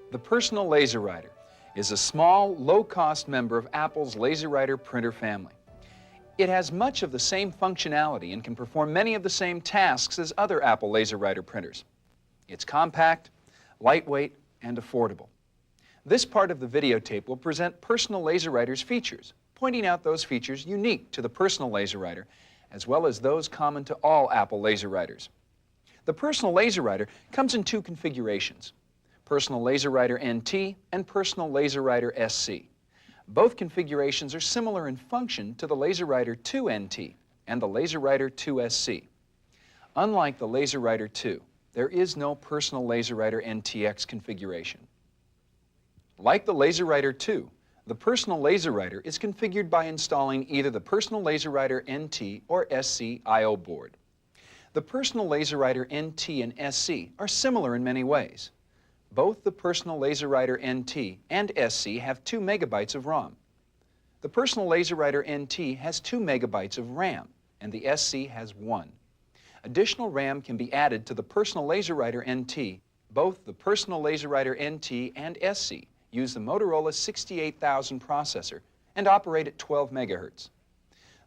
The personal LaserWriter is a small, low-cost member of Apple's LaserWriter printer family. It has much of the same functionality and can perform many of the same tasks as other Apple LaserWriter printers. It's compact, lightweight, and affordable. This part of the videotape will present personal LaserWriter's features, pointing out those features unique to the personal LaserWriter, as well as those common to all Apple LaserWriters. The personal LaserWriter comes in two configurations: Personal LaserWriter NT and Personal LaserWriter SC. Both configurations are similar in function to the LaserWriter 2 NT and the LaserWriter 2 SC. Unlike the LaserWriter 2, there is no Personal LaserWriter NTX configuration. Like the LaserWriter 2, the Personal LaserWriter is configured by installing either the Personal LaserWriter NT or SC I/O board. The Personal LaserWriter NT and SC are similar in many ways. Both the Personal LaserWriter NT and SC have 2 megabytes of ROM. The Personal LaserWriter NT has 2 megabytes of RAM, and the SC has 1. Additional RAM can be added to the Personal LaserWriter NT. Both the Personal LaserWriter NT and SC use the Motorola 68000 processor and operate at 12 megahertz.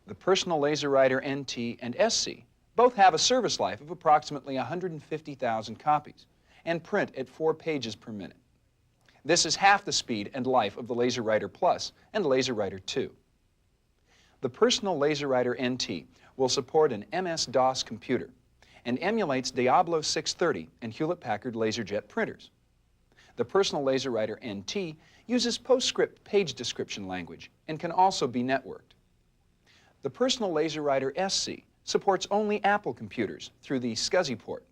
The Personal LaserWriter NT and SC both have a service life of approximately 150,000 copies and print at 4 pages per minute. This is half the speed and life of the LaserWriter Plus and LaserWriter 2. The Personal LaserWriter NT will support an MS-DOS computer and emulates Diablo 630 and Hewlett-Packard LaserJet printers. The Personal LaserWriter NT uses PostScript page description language and can also be networked. The Personal LaserWriter SC supports only Apple computers through the SCSI port.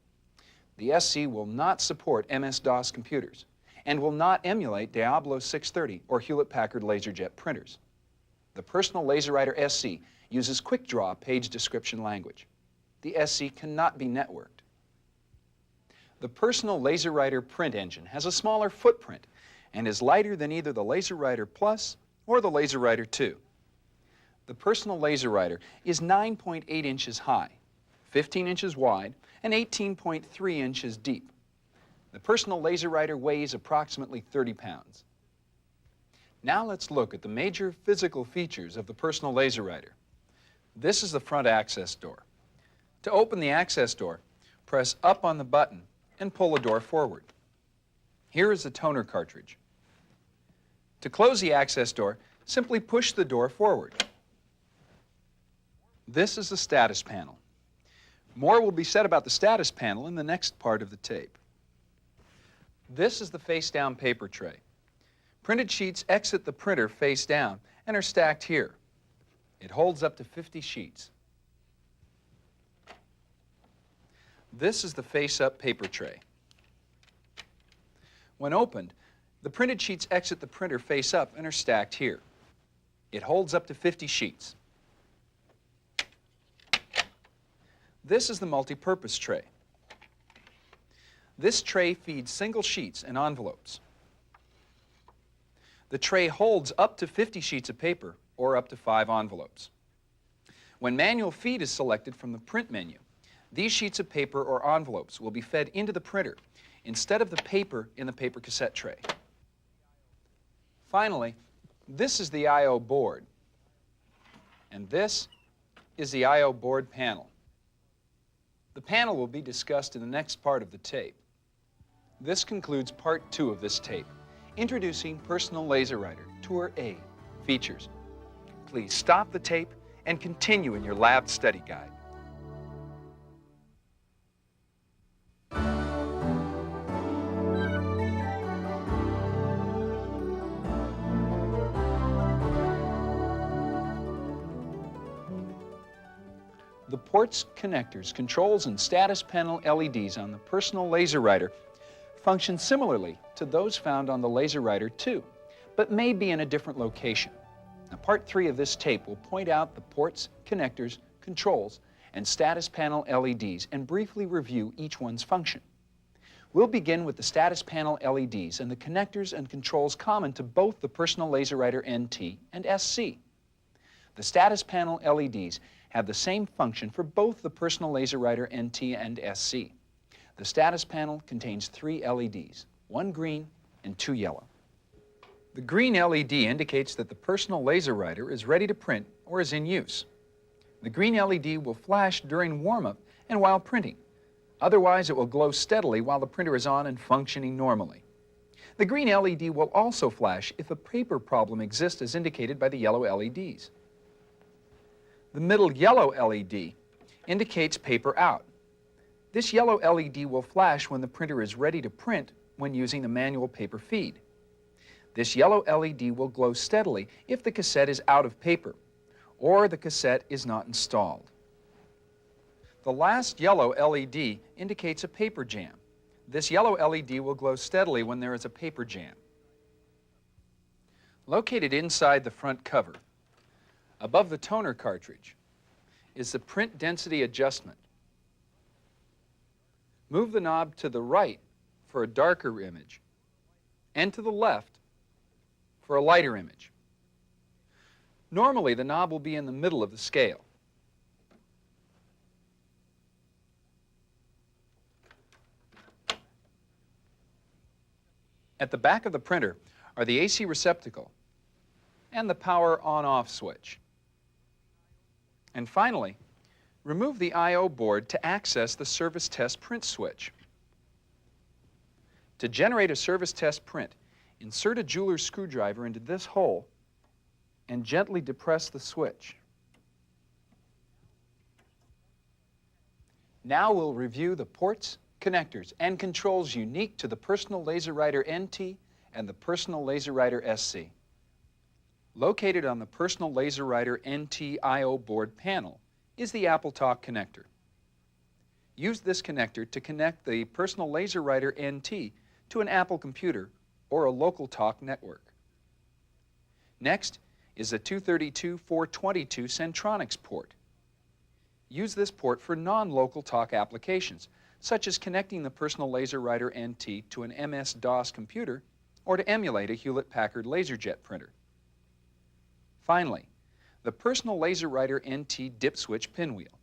The SC will not support MS-DOS computers and will not emulate Diablo 630 or Hewlett-Packard LaserJet printers. The Personal LaserWriter SC uses QuickDraw page description language. The SC cannot be networked. The Personal LaserWriter print engine has a smaller footprint and is lighter than either the LaserWriter Plus or the LaserWriter 2. The Personal LaserWriter is 9.8 inches high, 15 inches wide, and 18.3 inches deep. The Personal LaserWriter weighs approximately 30 pounds. Now let's look at the major physical features of the Personal LaserWriter. This is the front access door. To open the access door, press up on the button and pull the door forward. Here is the toner cartridge. To close the access door, simply push the door forward. This is the status panel. More will be said about the status panel in the next part of the tape. This is the face-down paper tray. Printed sheets exit the printer face down and are stacked here. It holds up to 50 sheets. This is the face-up paper tray. When opened, the printed sheets exit the printer face up and are stacked here. It holds up to 50 sheets. This is the multi-purpose tray. This tray feeds single sheets and envelopes. The tray holds up to 50 sheets of paper or up to 5 envelopes. When manual feed is selected from the print menu, these sheets of paper or envelopes will be fed into the printer instead of the paper in the paper cassette tray. Finally, this is the I/O board, and this is the I/O board panel. The panel will be discussed in the next part of the tape. This concludes part 2 of this tape, introducing Personal LaserWriter Tour A features. Please stop the tape and continue in your lab study guide. The ports, connectors, controls, and status panel LEDs on the Personal LaserWriter function similarly to those found on the LaserWriter 2, but may be in a different location. Now, part 3 of this tape will point out the ports, connectors, controls, and status panel LEDs and briefly review each one's function. We'll begin with the status panel LEDs and the connectors and controls common to both the Personal LaserWriter NT and SC. The status panel LEDs have the same function for both the Personal LaserWriter NT and SC. The status panel contains 3 LEDs, one green, and 2 yellow. The green LED indicates that the personal LaserWriter is ready to print or is in use. The green LED will flash during warm-up and while printing. Otherwise, it will glow steadily while the printer is on and functioning normally. The green LED will also flash if a paper problem exists as indicated by the yellow LEDs. The middle yellow LED indicates paper out. This yellow LED will flash when the printer is ready to print when using the manual paper feed. This yellow LED will glow steadily if the cassette is out of paper or the cassette is not installed. The last yellow LED indicates a paper jam. This yellow LED will glow steadily when there is a paper jam. Located inside the front cover, above the toner cartridge, is the print density adjustment. Move the knob to the right for a darker image and to the left for a lighter image. Normally, the knob will be in the middle of the scale. At the back of the printer are the AC receptacle and the power on-off switch. And finally, remove the I/O board to access the service test print switch. To generate a service test print, insert a jeweler's screwdriver into this hole and gently depress the switch. Now we'll review the ports, connectors, and controls unique to the Personal LaserWriter NT and the Personal LaserWriter SC. Located on the Personal LaserWriter NT I/O board panel is the AppleTalk connector. Use this connector to connect the Personal LaserWriter NT to an Apple computer or a local talk network. Next is the 232/422 Centronics port. Use this port for non-local talk applications, such as connecting the Personal LaserWriter NT to an MS-DOS computer or to emulate a Hewlett-Packard LaserJet printer. Finally, the Personal LaserWriter NT dip switch pinwheel.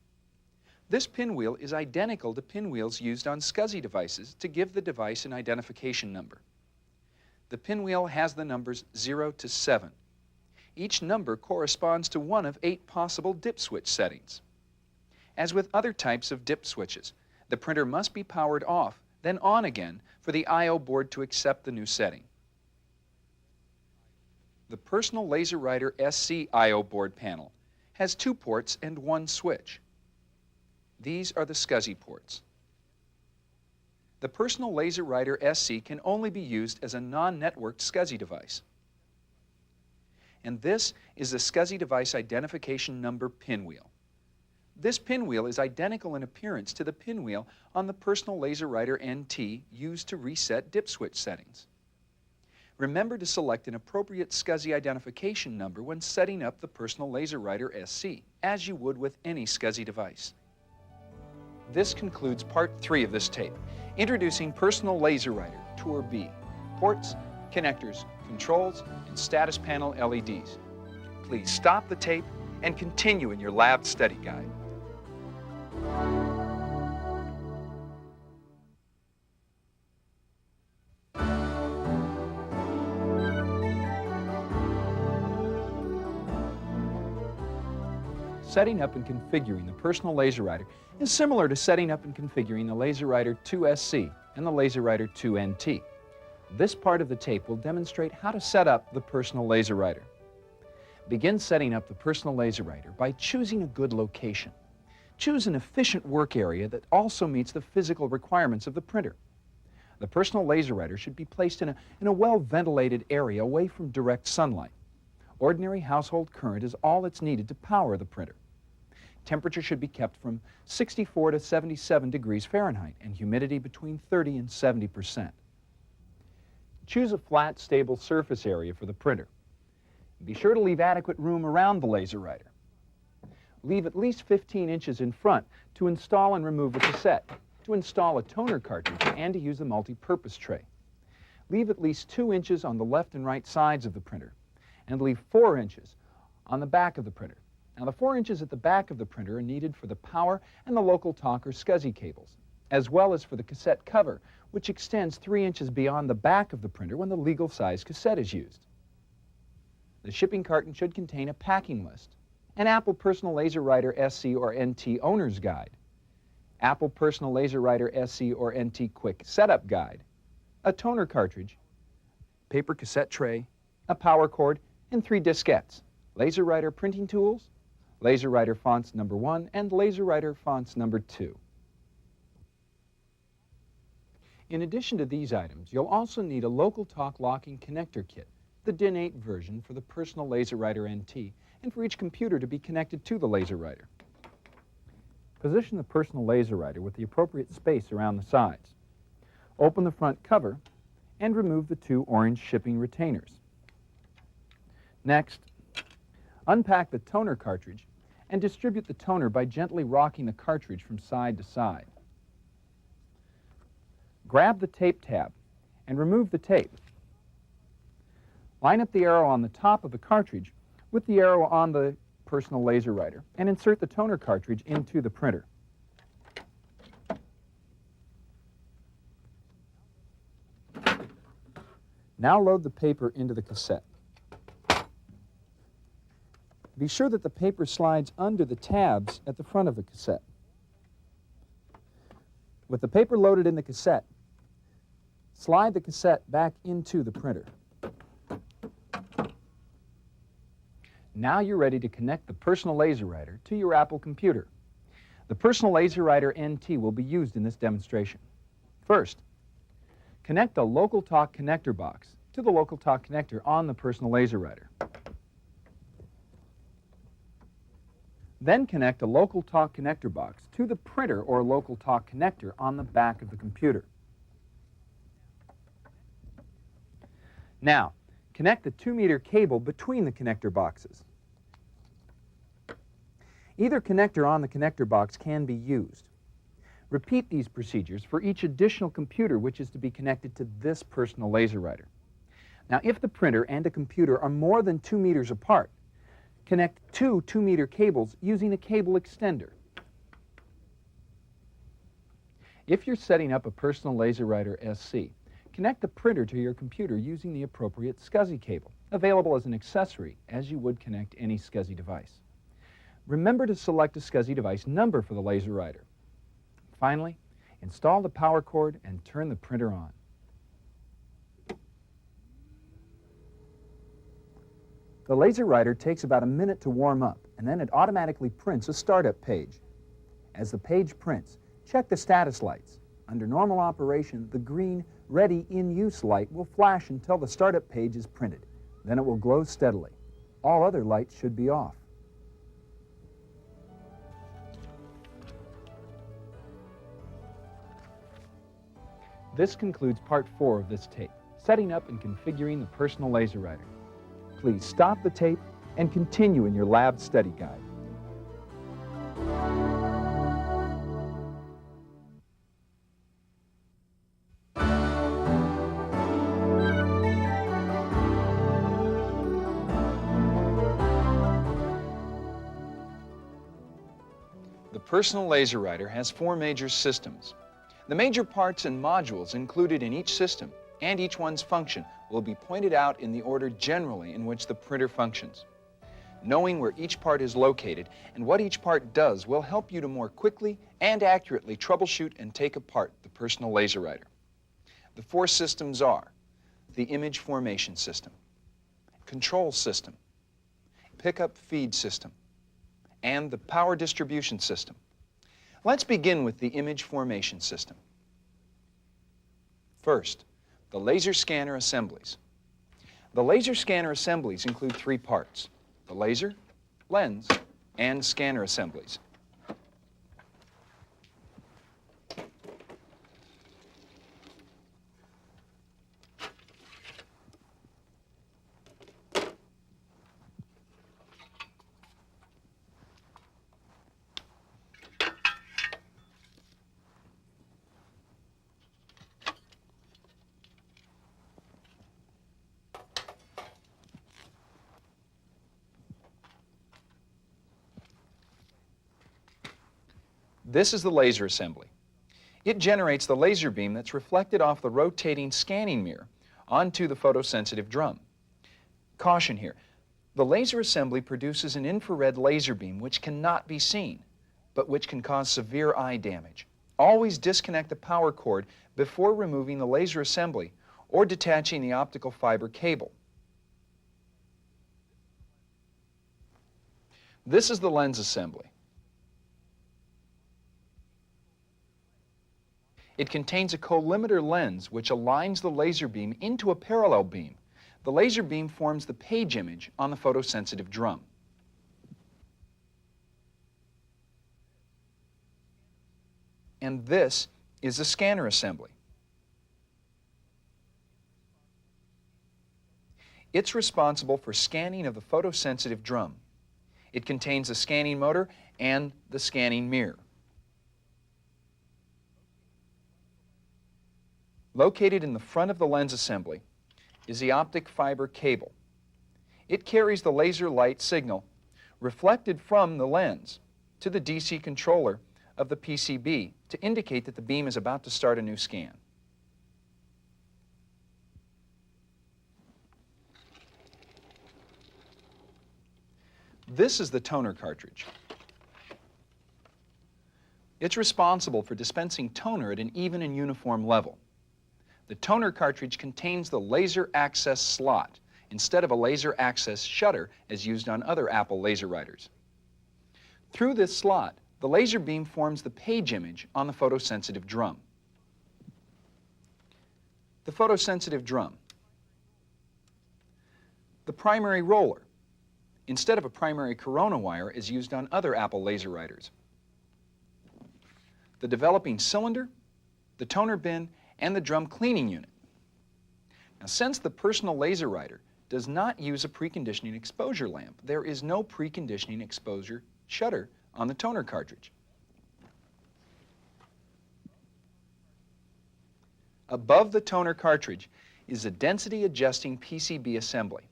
This pinwheel is identical to pinwheels used on SCSI devices to give the device an identification number. The pinwheel has the numbers 0 to 7. Each number corresponds to one of 8 possible dip switch settings. As with other types of dip switches, the printer must be powered off, then on again for the I/O board to accept the new setting. The Personal LaserWriter SC I/O board panel has 2 ports and 1 switch. These are the SCSI ports. The Personal LaserWriter SC can only be used as a non-networked SCSI device. And this is the SCSI device identification number pinwheel. This pinwheel is identical in appearance to the pinwheel on the Personal LaserWriter NT used to reset dip switch settings. Remember to select an appropriate SCSI identification number when setting up the Personal LaserWriter SC, as you would with any SCSI device. This concludes Part 3 of this tape, introducing Personal LaserWriter Tour B, ports, connectors, controls, and status panel LEDs. Please stop the tape and continue in your lab study guide. Setting up and configuring the Personal LaserWriter is similar to setting up and configuring the LaserWriter 2SC and the LaserWriter 2NT. This part of the tape will demonstrate how to set up the Personal LaserWriter. Begin setting up the Personal LaserWriter by choosing a good location. Choose an efficient work area that also meets the physical requirements of the printer. The Personal LaserWriter should be placed in a well-ventilated area away from direct sunlight. Ordinary household current is all that's needed to power the printer. Temperature should be kept from 64 to 77 degrees Fahrenheit and humidity between 30 and 70%. Choose a flat, stable surface area for the printer. Be sure to leave adequate room around the LaserWriter. Leave at least 15 inches in front to install and remove the cassette, to install a toner cartridge, and to use the multi-purpose tray. Leave at least 2 inches on the left and right sides of the printer, and leave 4 inches on the back of the printer. Now, the 4 inches at the back of the printer are needed for the power and the local talk or SCSI cables. as well as for the cassette cover, which extends 3 inches beyond the back of the printer when the legal size cassette is used. The shipping carton should contain a packing list, an Apple Personal LaserWriter SC or NT Owner's Guide, Apple Personal LaserWriter SC or NT Quick Setup Guide, a toner cartridge, paper cassette tray, a power cord, and 3 diskettes, LaserWriter printing tools, LaserWriter fonts number 1, and LaserWriter fonts number 2. In addition to these items, you'll also need a local talk locking connector kit, the DIN 8 version for the Personal LaserWriter NT, and for each computer to be connected to the LaserWriter. Position the Personal LaserWriter with the appropriate space around the sides. Open the front cover and remove the 2 orange shipping retainers. Next, unpack the toner cartridge and distribute the toner by gently rocking the cartridge from side to side. Grab the tape tab and remove the tape. Line up the arrow on the top of the cartridge with the arrow on the Personal LaserWriter and insert the toner cartridge into the printer. Now load the paper into the cassette. Be sure that the paper slides under the tabs at the front of the cassette. With the paper loaded in the cassette, slide the cassette back into the printer. Now you're ready to connect the Personal LaserWriter to your Apple computer. The Personal LaserWriter NT will be used in this demonstration. First, connect a Local Talk connector box to the Local Talk connector on the Personal LaserWriter. Then connect a Local Talk connector box to the printer or Local Talk connector on the back of the computer. Now, connect the 2-meter cable between the connector boxes. Either connector on the connector box can be used. Repeat these procedures for each additional computer which is to be connected to this Personal LaserWriter. Now, if the printer and a computer are more than 2 meters apart, connect 2 2-meter cables using a cable extender. If you're setting up a Personal LaserWriter SC, connect the printer to your computer using the appropriate SCSI cable, available as an accessory as you would connect any SCSI device. Remember to select a SCSI device number for the LaserWriter. Finally, install the power cord and turn the printer on. The LaserWriter takes about a minute to warm up, and then it automatically prints a startup page. As the page prints, check the status lights. Under normal operation, the green Ready in Use light will flash until the startup page is printed. Then it will glow steadily. All other lights should be off. This concludes part 4 of this tape, setting up and configuring the Personal LaserWriter. Please stop the tape and continue in your lab study guide. The Personal LaserWriter has 4 major systems. The major parts and modules included in each system and each one's function will be pointed out in the order generally in which the printer functions. Knowing where each part is located and what each part does will help you to more quickly and accurately troubleshoot and take apart the Personal LaserWriter. The 4 systems are the Image Formation System, Control System, Pickup Feed System, and the Power Distribution System. Let's begin with the Image Formation System. First, the laser scanner assemblies. The laser scanner assemblies include 3 parts: the laser, lens, and scanner assemblies. This is the laser assembly. It generates the laser beam that's reflected off the rotating scanning mirror onto the photosensitive drum. Caution here, the laser assembly produces an infrared laser beam which cannot be seen, but which can cause severe eye damage. Always disconnect the power cord before removing the laser assembly or detaching the optical fiber cable. This is the lens assembly. It contains a collimator lens which aligns the laser beam into a parallel beam. The laser beam forms the page image on the photosensitive drum. And this is the scanner assembly. It's responsible for scanning of the photosensitive drum. It contains the scanning motor and the scanning mirror. Located in the front of the lens assembly is the optic fiber cable. It carries the laser light signal reflected from the lens to the DC controller of the PCB to indicate that the beam is about to start a new scan. This is the toner cartridge. It's responsible for dispensing toner at an even and uniform level. The toner cartridge contains the laser access slot instead of a laser access shutter as used on other Apple LaserWriters. Through this slot, the laser beam forms the page image on the photosensitive drum. The photosensitive drum. The primary roller, instead of a primary corona wire as used on other Apple LaserWriters. The developing cylinder, the toner bin, and the drum cleaning unit. Now, since the personal LaserWriter does not use a preconditioning exposure lamp, there is no preconditioning exposure shutter on the toner cartridge. Above the toner cartridge is a density adjusting PCB assembly.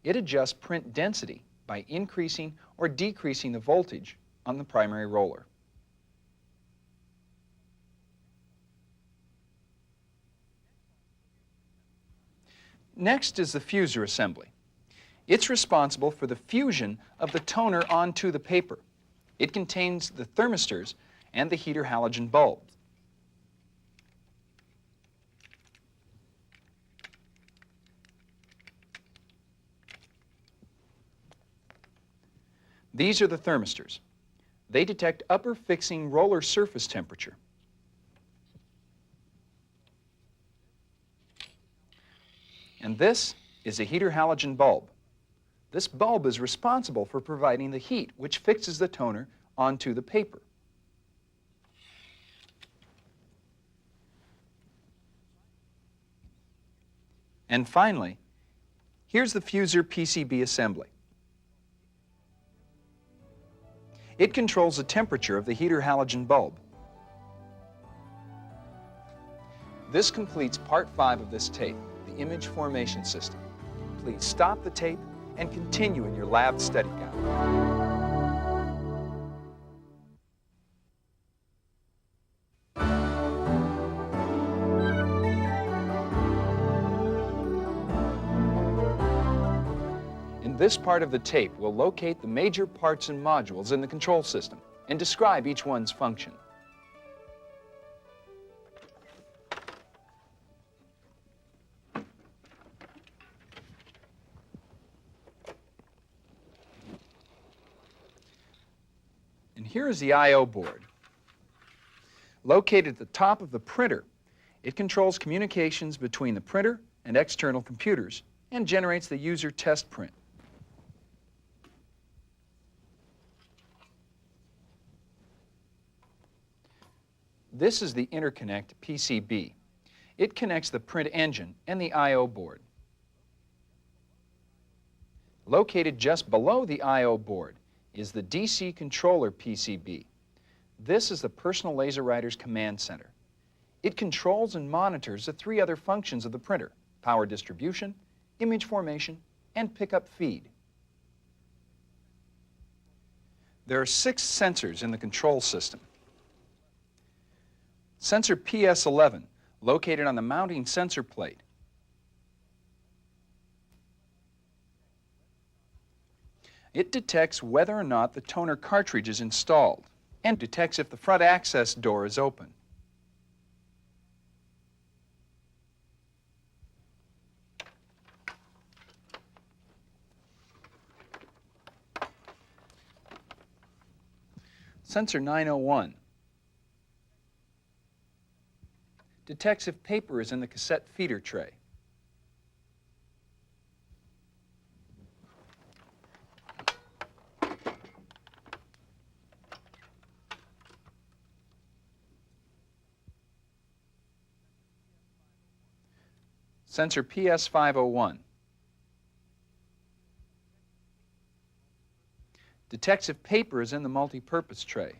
It adjusts print density by increasing or decreasing the voltage on the primary roller. Next is the fuser assembly. It's responsible for the fusion of the toner onto the paper. It contains the thermistors and the heater halogen bulbs. These are the thermistors. They detect upper fixing roller surface temperature. And this is a heater halogen bulb. This bulb is responsible for providing the heat which fixes the toner onto the paper. And finally, here's the fuser PCB assembly. It controls the temperature of the heater halogen bulb. This completes part 5 of this tape, the image formation system. Please stop the tape and continue in your lab study guide. In this part of the tape, we'll locate the major parts and modules in the control system and describe each one's function. And here is the I/O board. Located at the top of the printer, it controls communications between the printer and external computers and generates the user test print. This is the interconnect PCB. It connects the print engine and the I/O board. Located just below the I/O board is the DC controller PCB. This is the personal LaserWriter's command center. It controls and monitors the 3 other functions of the printer: power distribution, image formation, and pickup feed. There are 6 sensors in the control system. Sensor PS11, located on the mounting sensor plate. It detects whether or not the toner cartridge is installed and detects if the front access door is open. Sensor 901 detects if paper is in the cassette feeder tray. Sensor PS501 detects if paper is in the multi-purpose tray.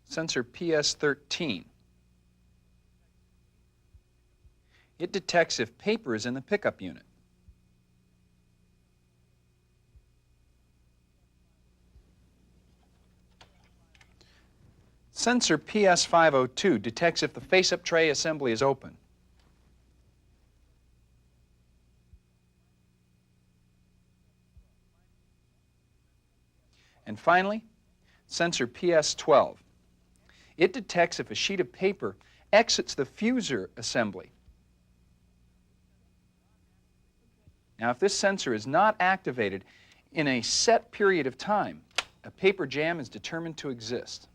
Sensor PS13. It detects if paper is in the pickup unit. Sensor PS502 detects if the face-up tray assembly is open. And finally, sensor PS12. It detects if a sheet of paper exits the fuser assembly. Now, if this sensor is not activated in a set period of time, a paper jam is determined to exist.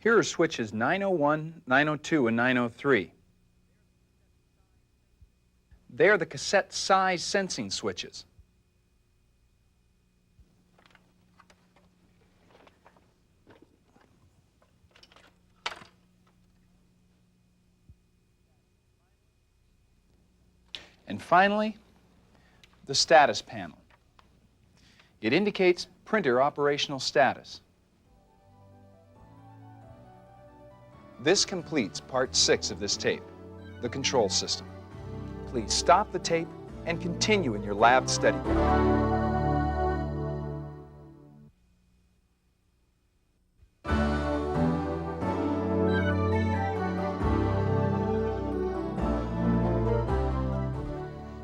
Here are switches 901, 902, and 903. They are the cassette size sensing switches. And finally, the status panel. It indicates printer operational status. This completes part 6 of this tape, the control system. Please stop the tape and continue in your lab study.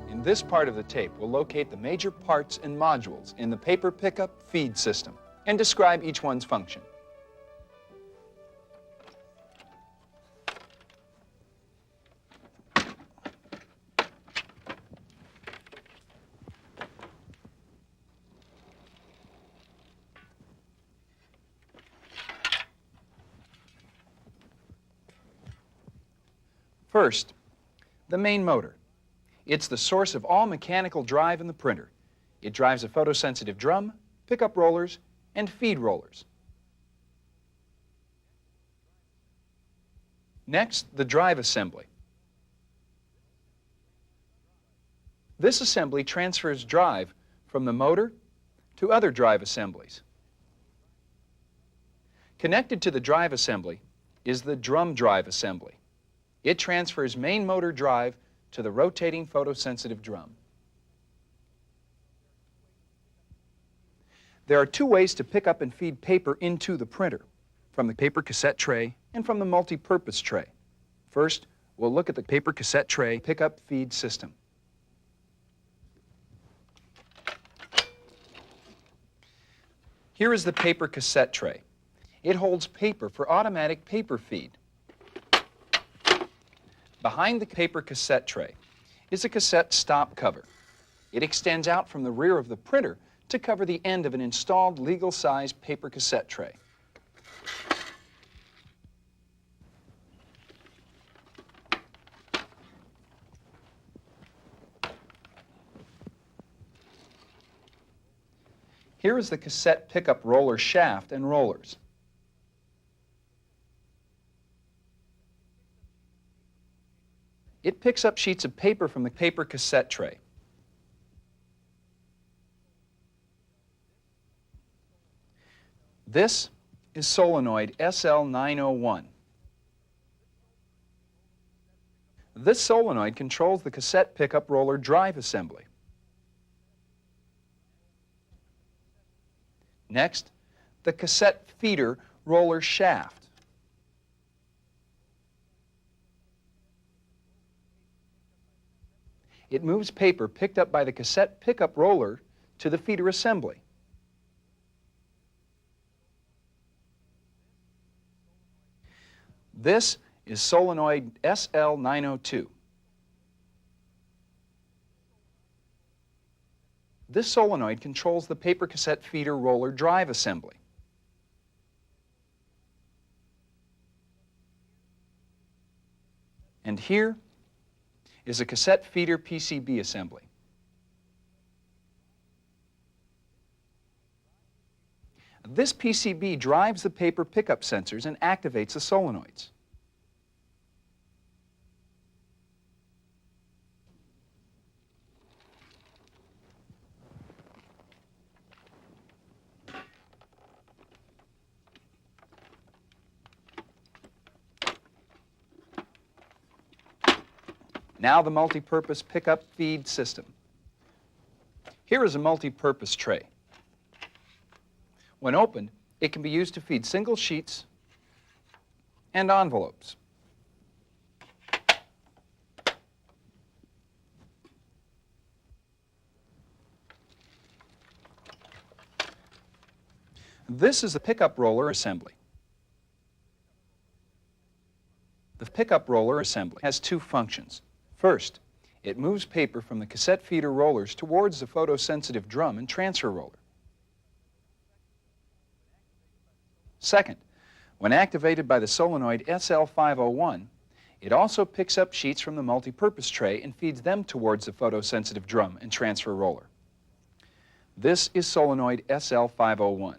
In this part of the tape, we'll locate the major parts and modules in the paper pickup feed system and describe each one's function. First, the main motor. It's the source of all mechanical drive in the printer. It drives a photosensitive drum, pickup rollers, and feed rollers. Next, the drive assembly. This assembly transfers drive from the motor to other drive assemblies. Connected to the drive assembly is the drum drive assembly. It transfers main motor drive to the rotating photosensitive drum. There are 2 ways to pick up and feed paper into the printer, from the paper cassette tray and from the multi-purpose tray. First, we'll look at the paper cassette tray pickup feed system. Here is the paper cassette tray. It holds paper for automatic paper feed. Behind the paper cassette tray is a cassette stop cover. It extends out from the rear of the printer to cover the end of an installed legal-size paper cassette tray. Here is the cassette pickup roller shaft and rollers. It picks up sheets of paper from the paper cassette tray. This is solenoid SL901. This solenoid controls the cassette pickup roller drive assembly. Next, the cassette feeder roller shaft. It moves paper picked up by the cassette pickup roller to the feeder assembly. This is solenoid SL902. This solenoid controls the paper cassette feeder roller drive assembly. And here is a cassette feeder PCB assembly. This PCB drives the paper pickup sensors and activates the solenoids. Now the multi-purpose pickup feed system. Here is a multi-purpose tray. When opened, it can be used to feed single sheets and envelopes. This is the pickup roller assembly. The pickup roller assembly has two functions. First, it moves paper from the cassette feeder rollers towards the photosensitive drum and transfer roller. Second, when activated by the solenoid SL501, it also picks up sheets from the multi-purpose tray and feeds them towards the photosensitive drum and transfer roller. This is solenoid SL501.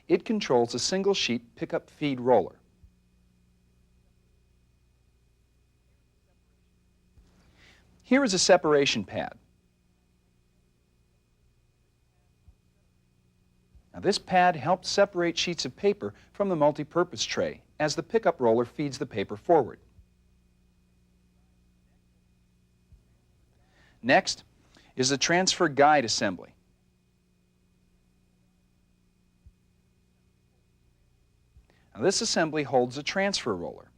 It controls a single sheet pickup feed roller. Here is a separation pad. Now, this pad helps separate sheets of paper from the multi-purpose tray as the pickup roller feeds the paper forward. Next is the transfer guide assembly. Now, this assembly holds a transfer roller.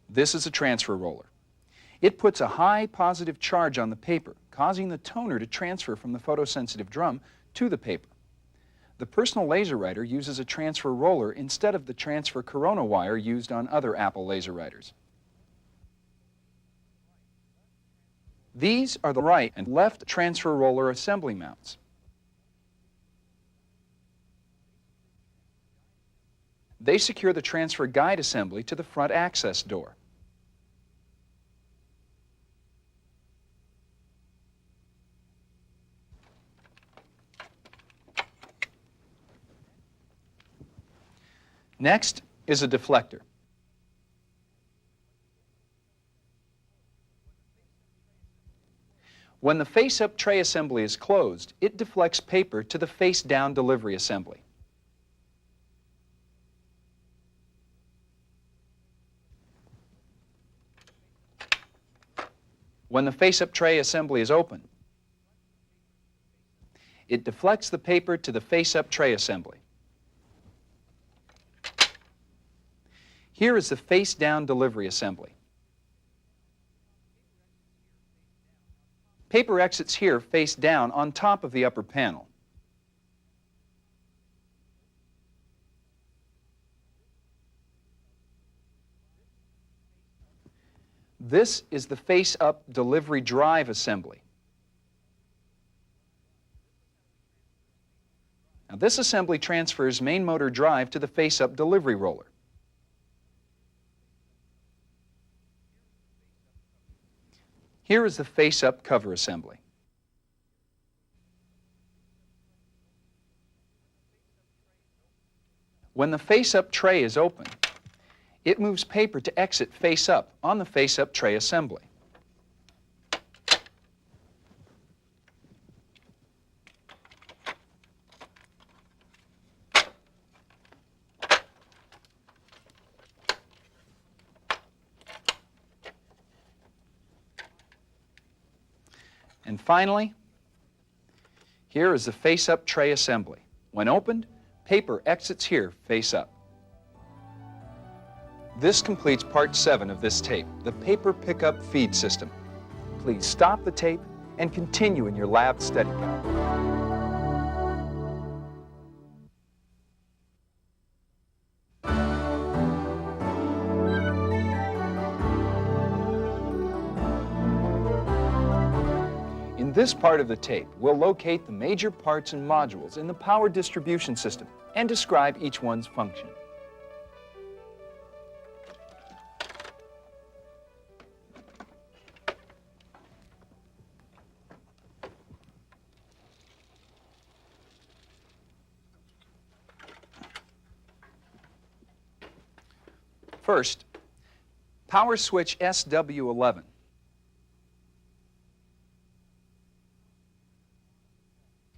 This is a transfer roller. It puts a high positive charge on the paper, causing the toner to transfer from the photosensitive drum to the paper. The personal LaserWriter uses a transfer roller instead of the transfer corona wire used on other Apple LaserWriters. These are the right and left transfer roller assembly mounts. They secure the transfer guide assembly to the front access door. Next is a deflector. When the face-up tray assembly is closed, it deflects paper to the face-down delivery assembly. When the face-up tray assembly is open, it deflects the paper to the face-up tray assembly. Here is the face-down delivery assembly. Paper exits here face down on top of the upper panel. This is the face-up delivery drive assembly. Now, this assembly transfers main motor drive to the face-up delivery roller. Here is the face-up cover assembly. When the face-up tray is open, it moves paper to exit face-up on the face-up tray assembly. And finally, here is the face-up tray assembly. When opened, paper exits here face up. This completes part 7 of this tape, the paper pickup feed system. Please stop the tape and continue in your lab study guide. In this part of the tape, we'll locate the major parts and modules in the power distribution system and describe each one's function. First, power switch SW11.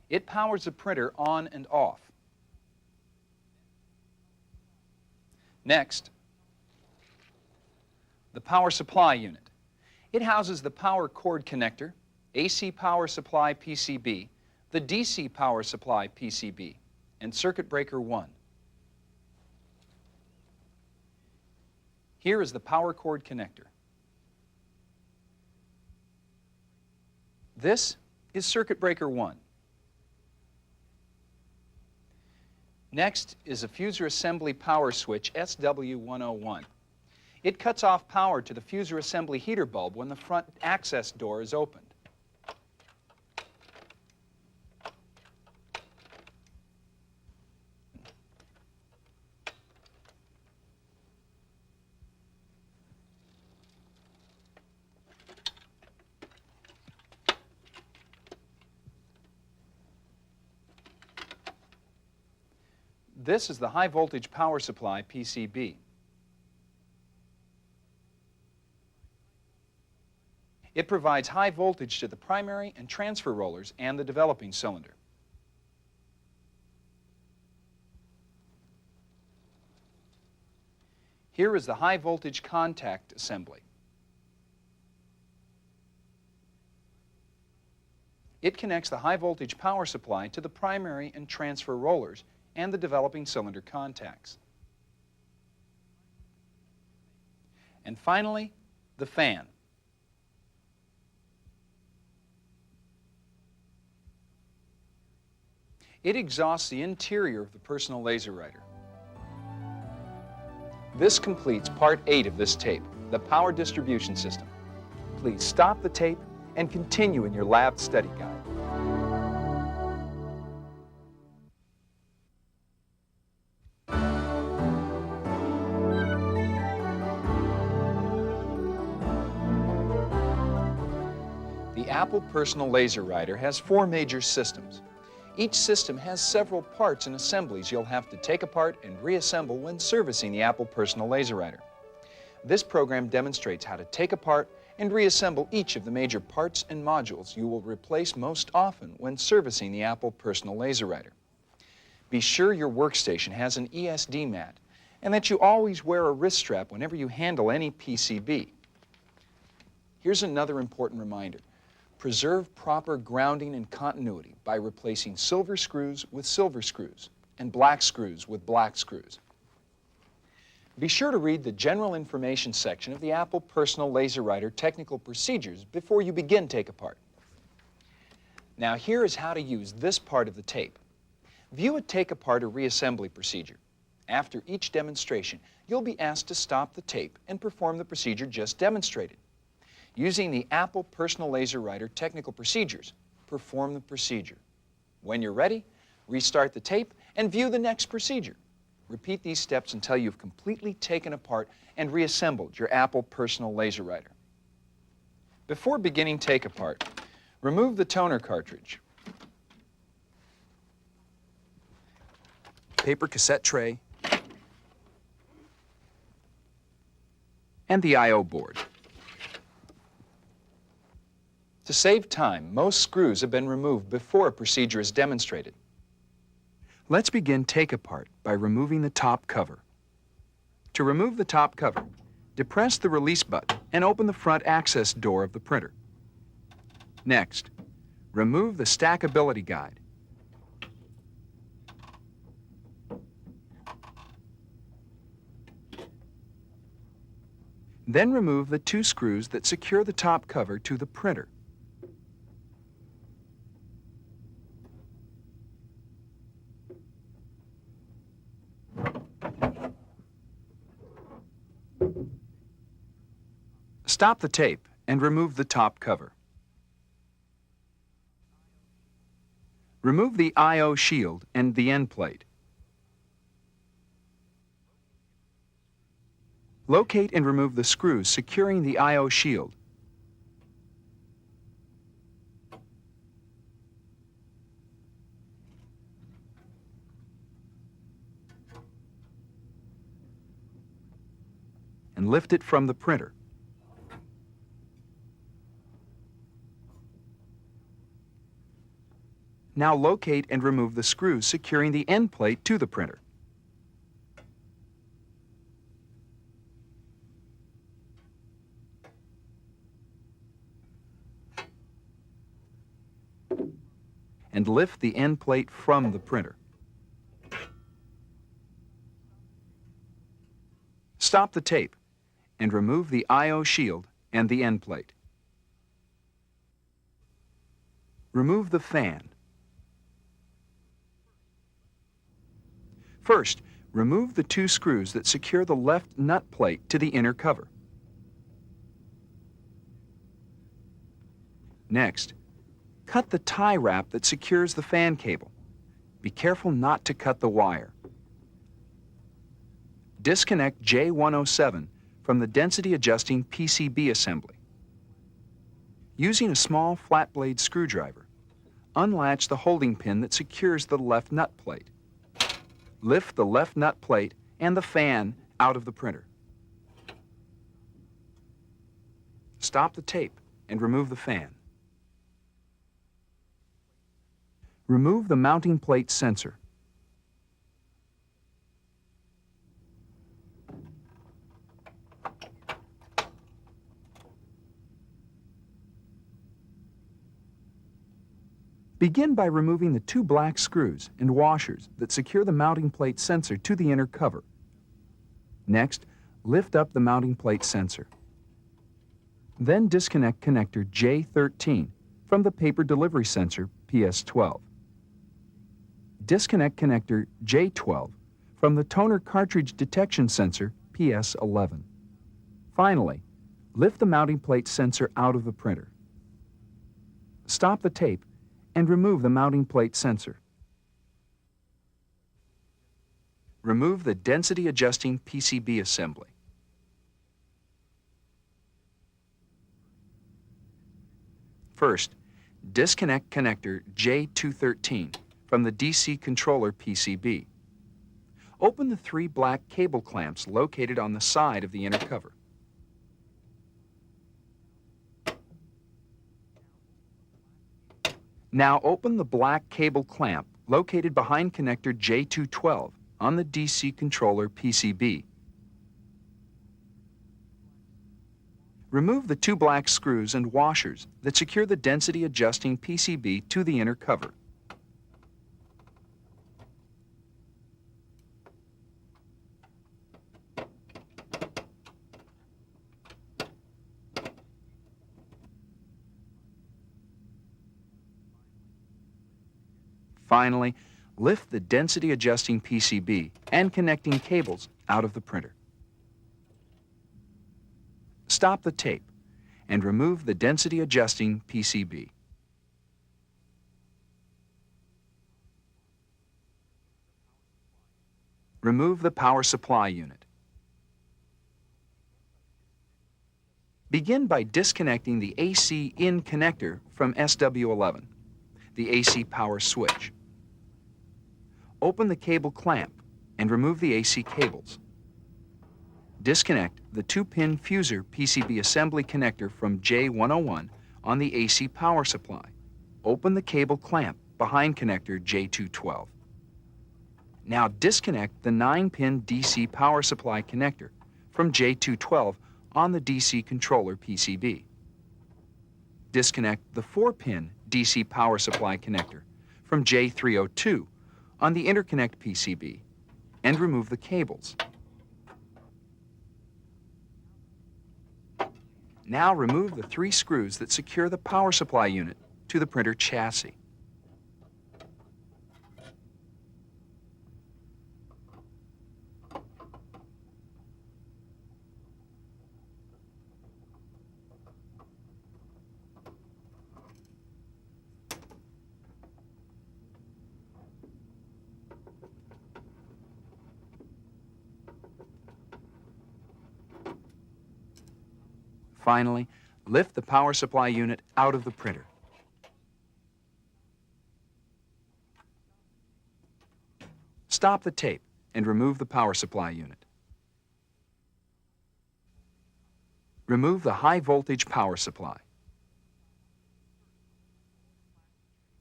It powers the printer on and off. Next, the power supply unit. It houses the power cord connector, AC power supply PCB, the DC power supply PCB, and circuit breaker 1. Here is the power cord connector. This is circuit breaker 1. Next is a fuser assembly power switch SW101. It cuts off power to the fuser assembly heater bulb when the front access door is opened. This is the high voltage power supply PCB. It provides high voltage to the primary and transfer rollers and the developing cylinder. Here is the high voltage contact assembly. It connects the high voltage power supply to the primary and transfer rollers and the developing cylinder contacts. And finally, the fan. It exhausts the interior of the personal LaserWriter. This completes part 8 of this tape, the power distribution system. Please stop the tape and continue in your lab study guide. The Apple Personal LaserWriter has 4 major systems. Each system has several parts and assemblies you'll have to take apart and reassemble when servicing the Apple Personal LaserWriter. This program demonstrates how to take apart and reassemble each of the major parts and modules you will replace most often when servicing the Apple Personal LaserWriter. Be sure your workstation has an ESD mat and that you always wear a wrist strap whenever you handle any PCB. Here's another important reminder. Preserve proper grounding and continuity by replacing silver screws with silver screws and black screws with black screws. Be sure to read the general information section of the Apple Personal LaserWriter technical procedures before you begin take apart. Now here is how to use this part of the tape. View a take apart or reassembly procedure. After each demonstration, you'll be asked to stop the tape and perform the procedure just demonstrated. Using the Apple Personal LaserWriter technical procedures, perform the procedure. When you're ready, restart the tape and view the next procedure. Repeat these steps until you've completely taken apart and reassembled your Apple Personal LaserWriter. Before beginning take apart, remove the toner cartridge, paper cassette tray, and the I/O board. To save time, most screws have been removed before a procedure is demonstrated. Let's begin take apart by removing the top cover. To remove the top cover, depress the release button and open the front access door of the printer. Next, remove the stackability guide. Then remove the 2 screws that secure the top cover to the printer. Stop the tape and remove the top cover. Remove the I/O shield and the end plate. Locate and remove the screws securing the I/O shield. And lift it from the printer. Now locate and remove the screws securing the end plate to the printer. And lift the end plate from the printer. Stop the tape and remove the I/O shield and the end plate. Remove the fan. First, remove the 2 screws that secure the left nut plate to the inner cover. Next, cut the tie wrap that secures the fan cable. Be careful not to cut the wire. Disconnect J107 from the density adjusting PCB assembly. Using a small flat blade screwdriver, unlatch the holding pin that secures the left nut plate. Lift the left nut plate and the fan out of the printer. Stop the tape and remove the fan. Remove the mounting plate sensor. Begin by removing the 2 black screws and washers that secure the mounting plate sensor to the inner cover. Next, lift up the mounting plate sensor. Then disconnect connector J13 from the paper delivery sensor PS12. Disconnect connector J12 from the toner cartridge detection sensor PS11. Finally, lift the mounting plate sensor out of the printer. Stop the tape and remove the mounting plate sensor. Remove the density adjusting PCB assembly. First, disconnect connector J213 from the DC controller PCB. Open the 3 black cable clamps located on the side of the inner cover. Now open the black cable clamp located behind connector J212 on the DC controller PCB. Remove the 2 black screws and washers that secure the density adjusting PCB to the inner cover. Finally, lift the density adjusting PCB and connecting cables out of the printer. Stop the tape and remove the density adjusting PCB. Remove the power supply unit. Begin by disconnecting the AC in connector from SW11, the AC power switch. Open the cable clamp and remove the AC cables. Disconnect the 2-pin fuser PCB assembly connector from J101 on the AC power supply. Open the cable clamp behind connector J212. Now disconnect the 9-pin DC power supply connector from J212 on the DC controller PCB. Disconnect the 4-pin DC power supply connector from J302 on the interconnect PCB and remove the cables. Now remove the 3 screws that secure the power supply unit to the printer chassis. Finally, lift the power supply unit out of the printer. Stop the tape and remove the power supply unit. Remove the high voltage power supply.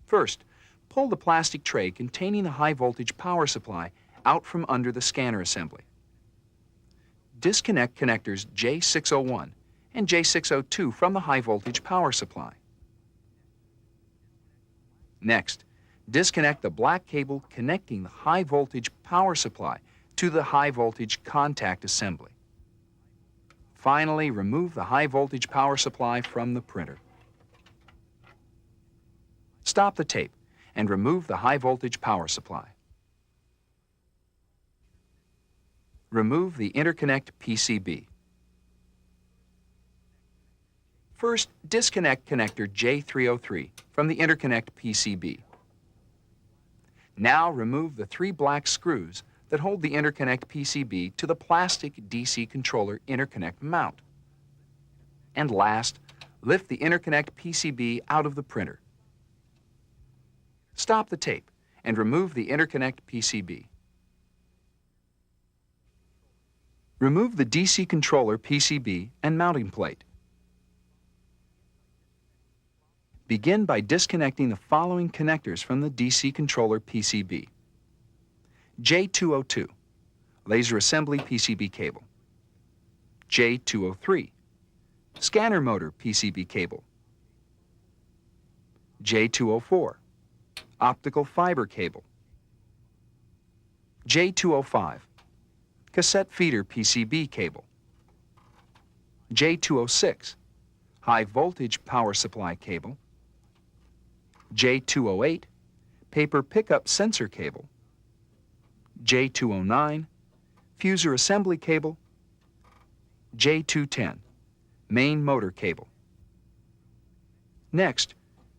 First, pull the plastic tray containing the high voltage power supply out from under the scanner assembly. Disconnect connectors J601 and J602 from the high voltage power supply. Next, disconnect the black cable connecting the high voltage power supply to the high voltage contact assembly. Finally, remove the high voltage power supply from the printer. Stop the tape and remove the high voltage power supply. Remove the interconnect PCB. First, disconnect connector J303 from the interconnect PCB. Now remove the 3 black screws that hold the interconnect PCB to the plastic DC controller interconnect mount. And last, lift the interconnect PCB out of the printer. Stop the tape and remove the interconnect PCB. Remove the DC controller PCB and mounting plate. Begin by disconnecting the following connectors from the DC controller PCB. J202, laser assembly PCB cable. J203, scanner motor PCB cable. J204, optical fiber cable. J205, cassette feeder PCB cable. J206, high voltage power supply cable. J208, paper pickup sensor cable. J209, fuser assembly cable. J210, main motor cable. Next,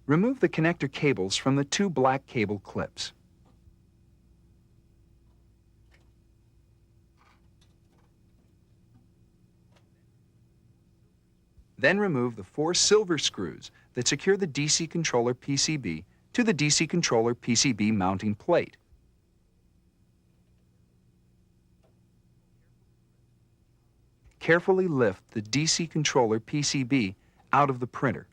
remove the connector cables from the 2 black cable clips. Then remove the 4 silver screws that secure the DC controller PCB to the DC controller PCB mounting plate. Carefully lift the DC controller PCB out of the printer.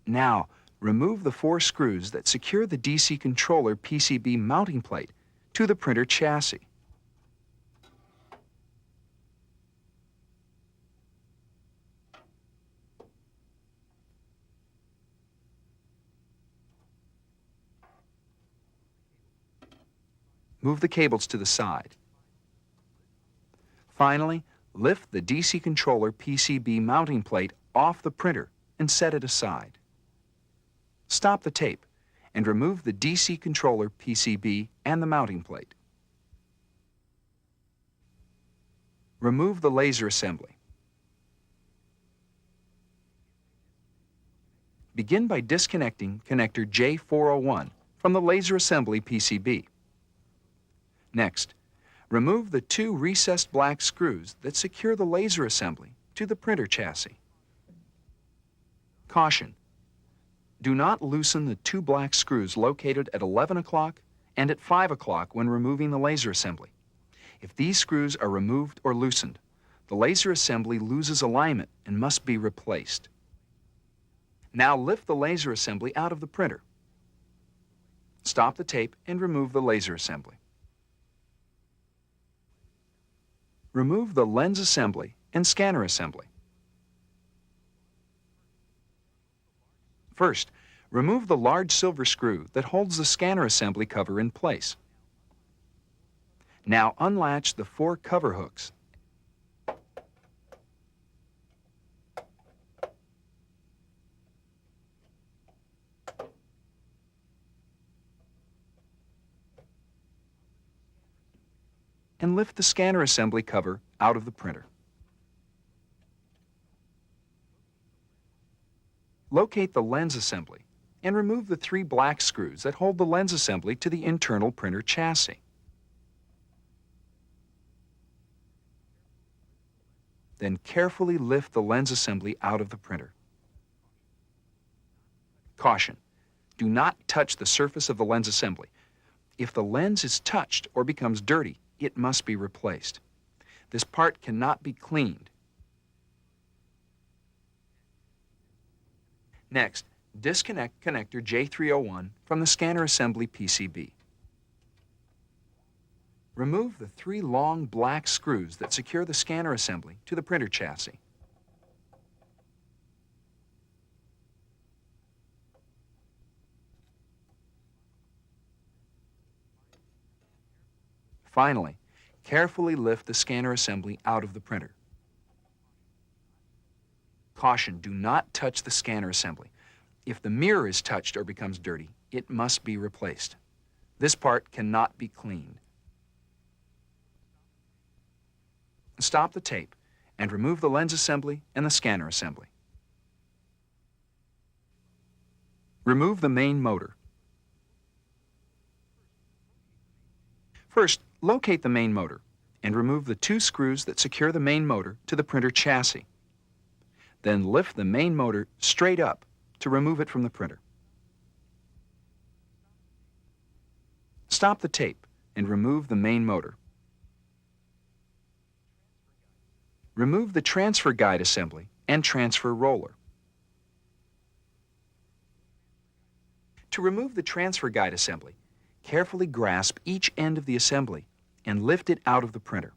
Now, remove the 4 screws that secure the DC controller PCB mounting plate to the printer chassis. Move the cables to the side. Finally, lift the DC controller PCB mounting plate off the printer and set it aside. Stop the tape and remove the DC controller PCB and the mounting plate. Remove the laser assembly. Begin by disconnecting connector J401 from the laser assembly PCB. Next, Remove the two recessed black screws that secure the laser assembly to the printer chassis. Caution: do not loosen the two black screws located at 11 o'clock and at 5 o'clock when removing the laser assembly. If these screws are removed or loosened, the laser assembly loses alignment and must be replaced. Now lift the laser assembly out of the printer. Stop the tape and remove the laser assembly. Remove the lens assembly and scanner assembly. First, remove the large silver screw that holds the scanner assembly cover in place. Now unlatch the 4 cover hooks. And lift the scanner assembly cover out of the printer. Locate the lens assembly and remove the 3 black screws that hold the lens assembly to the internal printer chassis. Then carefully lift the lens assembly out of the printer. Caution: do not touch the surface of the lens assembly. If the lens is touched or becomes dirty, it must be replaced. This part cannot be cleaned. Next, disconnect connector J301 from the scanner assembly PCB. Remove the 3 long black screws that secure the scanner assembly to the printer chassis. Finally, carefully lift the scanner assembly out of the printer. Caution: do not touch the scanner assembly. If the mirror is touched or becomes dirty, it must be replaced. This part cannot be cleaned. Stop the tape and remove the lens assembly and the scanner assembly. Remove the main motor. First, locate the main motor and remove the 2 screws that secure the main motor to the printer chassis. Then lift the main motor straight up to remove it from the printer. Stop the tape and remove the main motor. Remove the transfer guide assembly and transfer roller. To remove the transfer guide assembly, carefully grasp each end of the assembly and lift it out of the printer.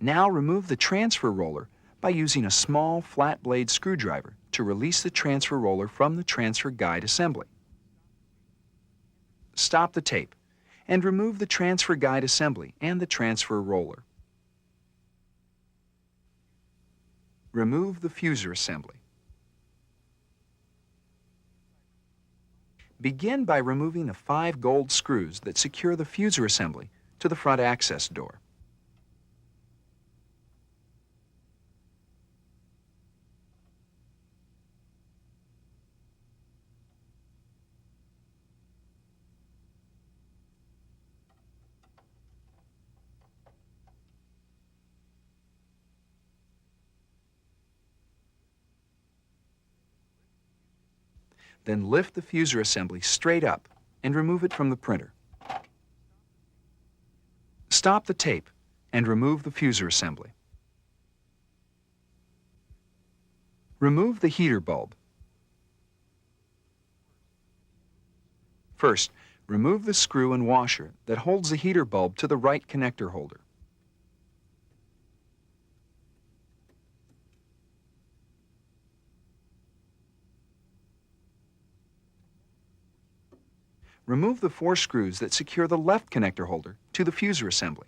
Now remove the transfer roller by using a small flat blade screwdriver to release the transfer roller from the transfer guide assembly. Stop the tape and remove the transfer guide assembly and the transfer roller. Remove the fuser assembly. Begin by removing the 5 gold screws that secure the fuser assembly to the front access door. Then lift the fuser assembly straight up and remove it from the printer. Stop the tape and remove the fuser assembly. Remove the heater bulb. First, remove the screw and washer that holds the heater bulb to the right connector holder. Remove the 4 screws that secure the left connector holder to the fuser assembly.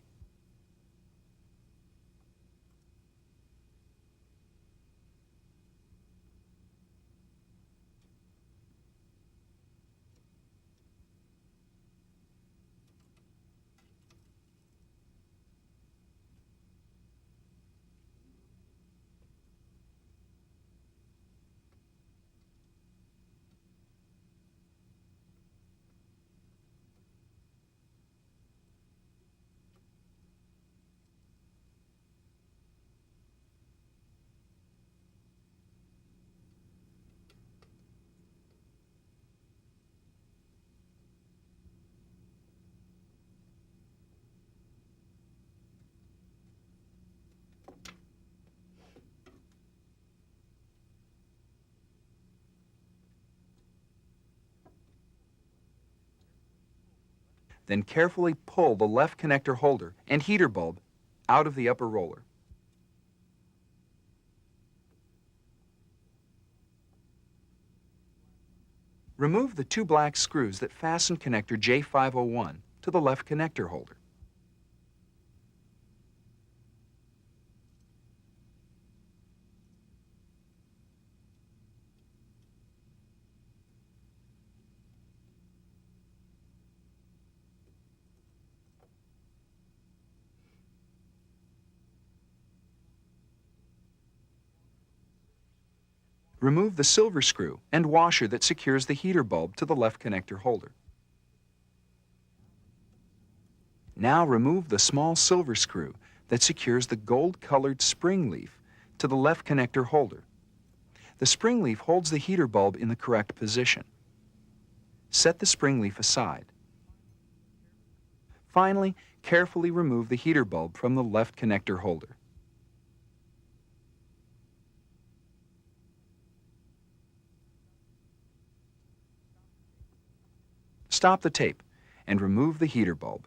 Then carefully pull the left connector holder and heater bulb out of the upper roller. Remove the two black screws that fasten connector J501 to the left connector holder. Remove the silver screw and washer that secures the heater bulb to the left connector holder. Now remove the small silver screw that secures the gold-colored spring leaf to the left connector holder. The spring leaf holds the heater bulb in the correct position. Set the spring leaf aside. Finally, carefully remove the heater bulb from the left connector holder. Stop the tape and remove the heater bulb.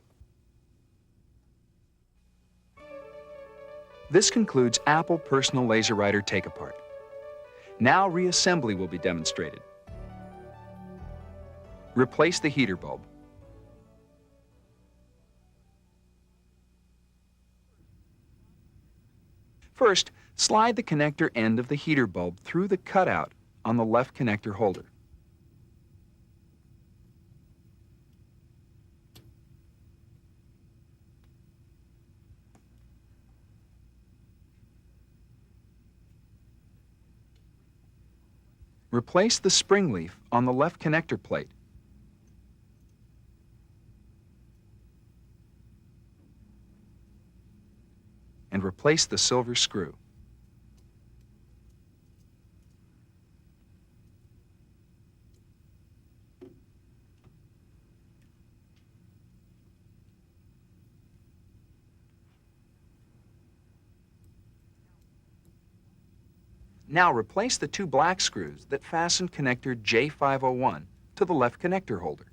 This concludes Apple Personal LaserWriter Take-Apart. Now reassembly will be demonstrated. Replace the heater bulb. First, slide the connector end of the heater bulb through the cutout on the left connector holder. Replace the spring leaf on the left connector plate. And replace the silver screw. Now replace the two black screws that fasten connector J501 to the left connector holder.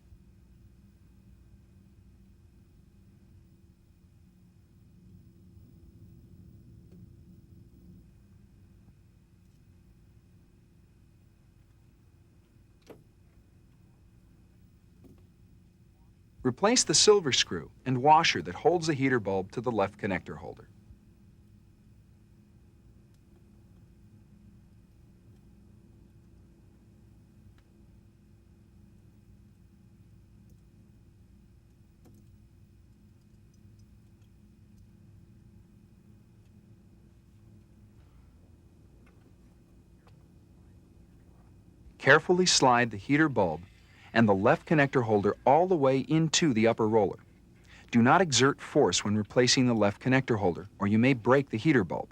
Replace the silver screw and washer that holds the heater bulb to the left connector holder. Carefully slide the heater bulb and the left connector holder all the way into the upper roller. Do not exert force when replacing the left connector holder, or you may break the heater bulb.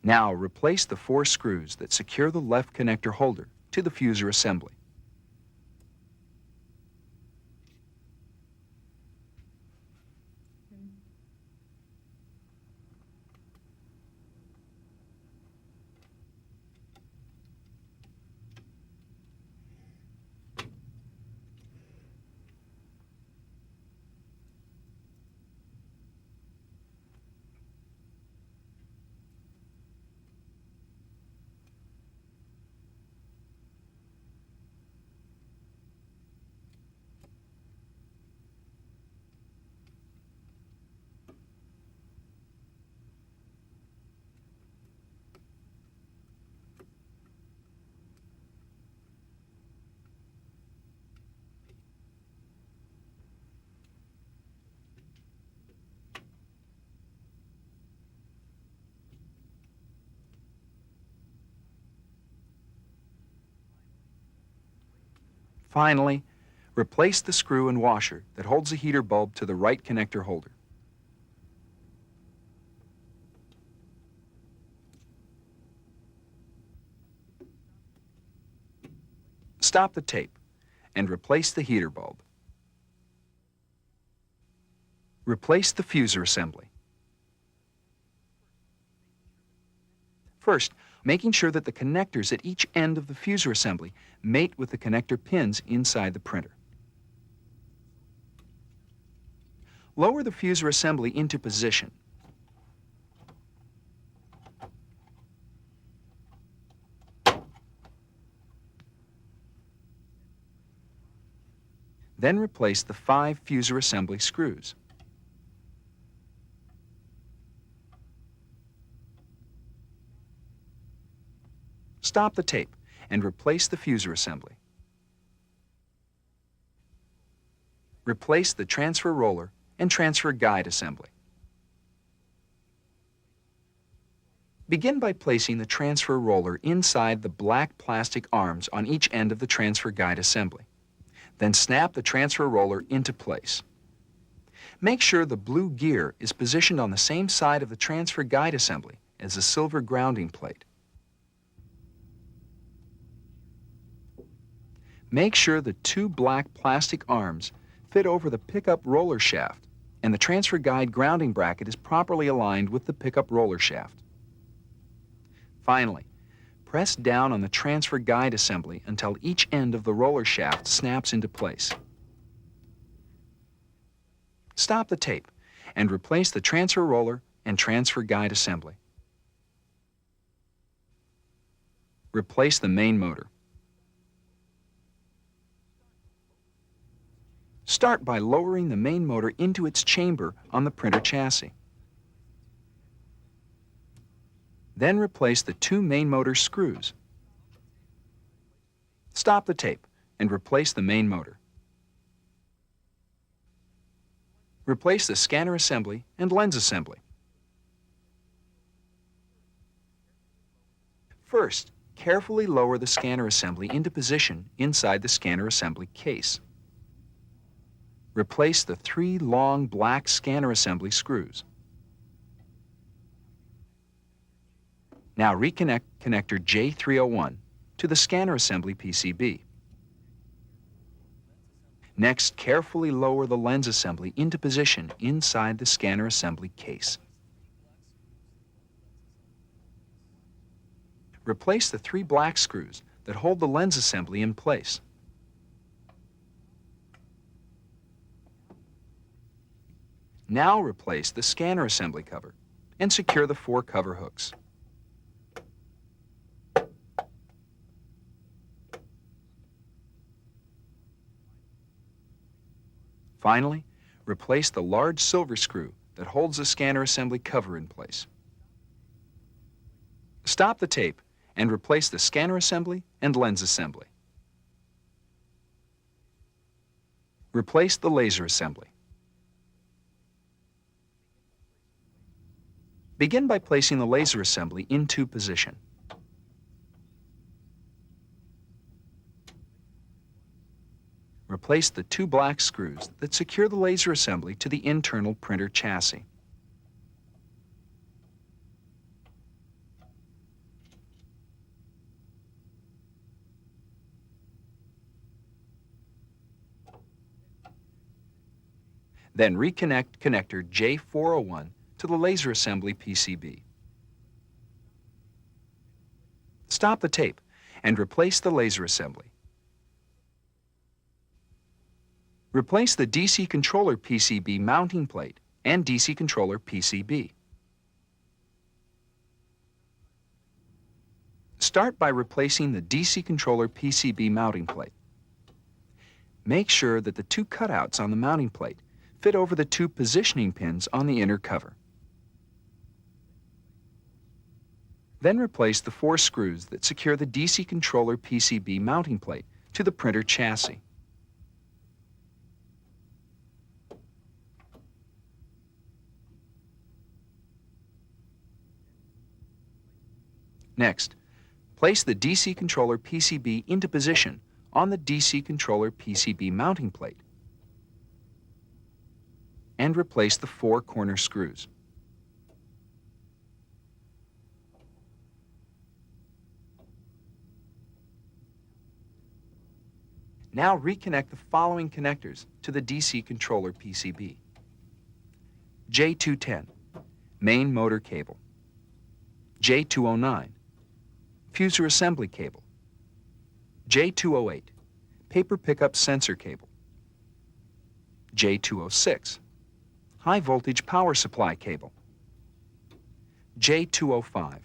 Now replace the 4 screws that secure the left connector holder to the fuser assembly. Finally, replace the screw and washer that holds the heater bulb to the right connector holder. Stop the tape and replace the heater bulb. Replace the fuser assembly. First, making sure that the connectors at each end of the fuser assembly mate with the connector pins inside the printer. Lower the fuser assembly into position. Then replace the 5 fuser assembly screws. Stop the tape and replace the fuser assembly. Replace the transfer roller and transfer guide assembly. Begin by placing the transfer roller inside the black plastic arms on each end of the transfer guide assembly. Then snap the transfer roller into place. Make sure the blue gear is positioned on the same side of the transfer guide assembly as the silver grounding plate. Make sure the 2 black plastic arms fit over the pickup roller shaft and the transfer guide grounding bracket is properly aligned with the pickup roller shaft. Finally, press down on the transfer guide assembly until each end of the roller shaft snaps into place. Stop the tape and replace the transfer roller and transfer guide assembly. Replace the main motor. Start by lowering the main motor into its chamber on the printer chassis. Then replace the 2 main motor screws. Stop the tape and replace the main motor. Replace the scanner assembly and lens assembly. First, carefully lower the scanner assembly into position inside the scanner assembly case. Replace the 3 long black scanner assembly screws. Now reconnect connector J301 to the scanner assembly PCB. Next, carefully lower the lens assembly into position inside the scanner assembly case. Replace the 3 black screws that hold the lens assembly in place. Now replace the scanner assembly cover and secure the 4 cover hooks. Finally, replace the large silver screw that holds the scanner assembly cover in place. Stop the tape and replace the scanner assembly and lens assembly. Replace the laser assembly. Begin by placing the laser assembly into position. Replace the 2 black screws that secure the laser assembly to the internal printer chassis. Then reconnect connector J401 to the laser assembly PCB. Stop the tape and replace the laser assembly. Replace the DC controller PCB mounting plate and DC controller PCB. Start by replacing the DC controller PCB mounting plate. Make sure that the 2 cutouts on the mounting plate fit over the 2 positioning pins on the inner cover. Then replace the 4 screws that secure the DC controller PCB mounting plate to the printer chassis. Next, place the DC controller PCB into position on the DC controller PCB mounting plate and replace the 4 corner screws. Now reconnect the following connectors to the DC controller PCB. J210, main motor cable. J209, fuser assembly cable. J208, paper pickup sensor cable. J206, high voltage power supply cable. J205,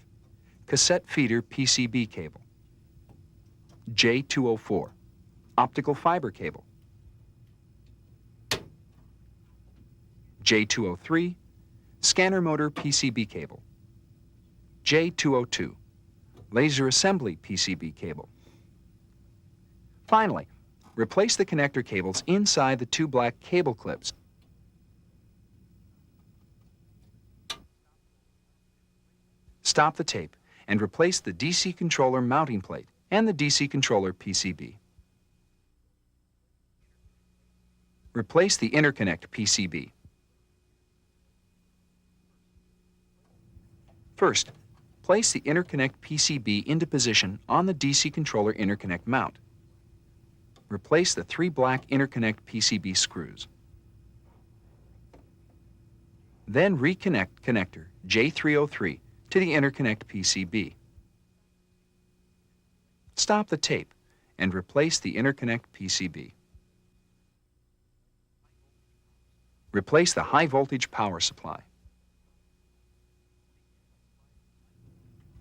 cassette feeder PCB cable. J204, optical fiber cable. J203, scanner motor PCB cable. J202, laser assembly PCB cable. Finally, replace the connector cables inside the two black cable clips. Stop the tape and replace the DC controller mounting plate and the DC controller PCB. Replace the interconnect PCB. First, place the interconnect PCB into position on the DC controller interconnect mount. Replace the three black interconnect PCB screws. Then reconnect connector J303 to the interconnect PCB. Stop the tape and replace the interconnect PCB. Replace the high voltage power supply.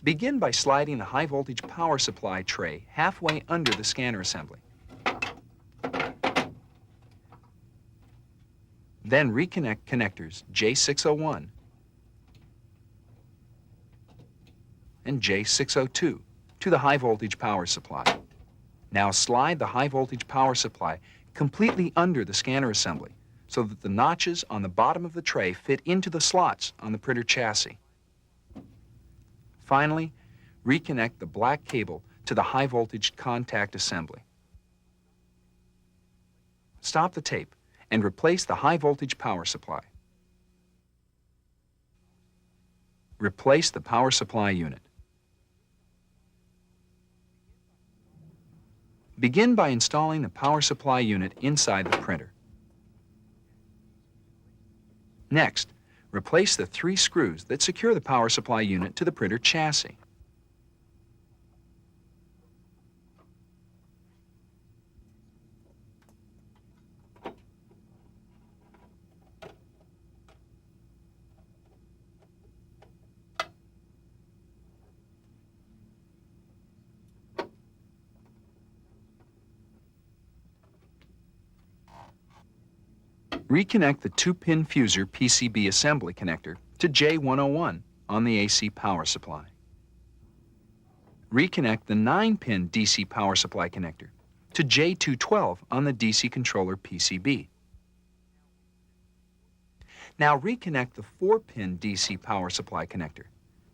Begin by sliding the high voltage power supply tray halfway under the scanner assembly. Then reconnect connectors J601 and J602 to the high voltage power supply. Now slide the high voltage power supply completely under the scanner assembly so that the notches on the bottom of the tray fit into the slots on the printer chassis. Finally, reconnect the black cable to the high voltage contact assembly. Stop the tape and replace the high voltage power supply. Replace the power supply unit. Begin by installing the power supply unit inside the printer. Next, replace the three screws that secure the power supply unit to the printer chassis. Reconnect the 2-pin fuser PCB assembly connector to J101 on the AC power supply. Reconnect the 9-pin DC power supply connector to J212 on the DC controller PCB. Now reconnect the 4-pin DC power supply connector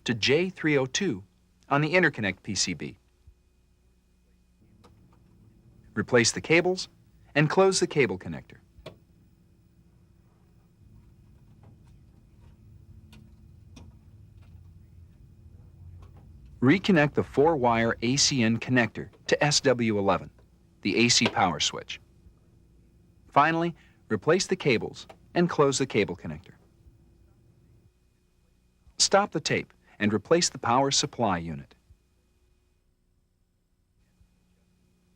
to J302 on the interconnect PCB. Replace the cables and close the cable connector. Reconnect the 4-wire ACN connector to SW11, the AC power switch. Finally, replace the cables and close the cable connector. Stop the tape and replace the power supply unit.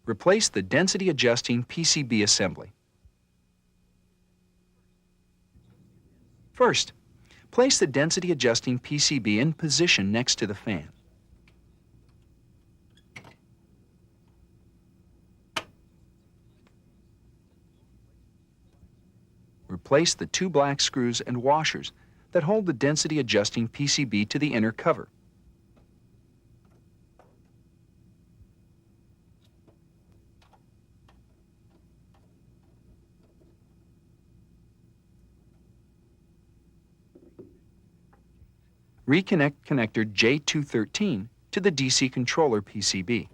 Replace the density adjusting PCB assembly. First, place the density adjusting PCB in position next to the fan. Replace the two black screws and washers that hold the density adjusting PCB to the inner cover. Reconnect connector J213 to the DC controller PCB.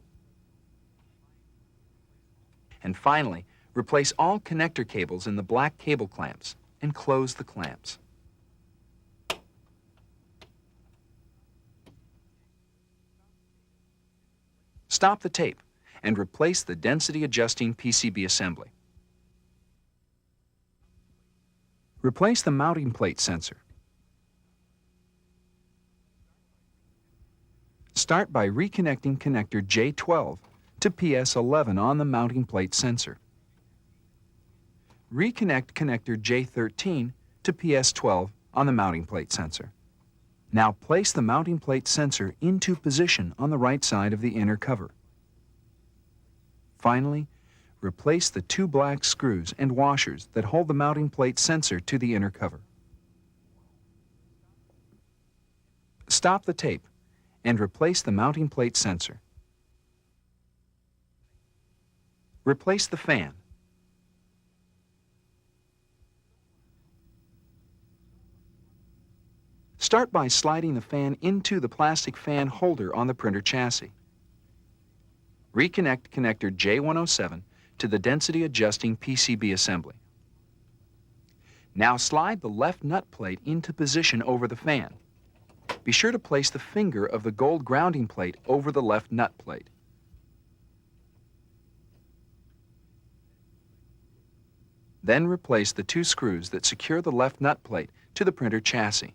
And finally, replace all connector cables in the black cable clamps and close the clamps. Stop the tape and replace the density adjusting PCB assembly. Replace the mounting plate sensor. Start by reconnecting connector J12 to PS11 on the mounting plate sensor. Reconnect connector J13 to PS12 on the mounting plate sensor. Now place the mounting plate sensor into position on the right side of the inner cover. Finally, replace the two black screws and washers that hold the mounting plate sensor to the inner cover. Stop the tape and replace the mounting plate sensor. Replace the fan. Start by sliding the fan into the plastic fan holder on the printer chassis. Reconnect connector J107 to the density adjusting PCB assembly. Now slide the left nut plate into position over the fan. Be sure to place the finger of the gold grounding plate over the left nut plate. Then replace the two screws that secure the left nut plate to the printer chassis.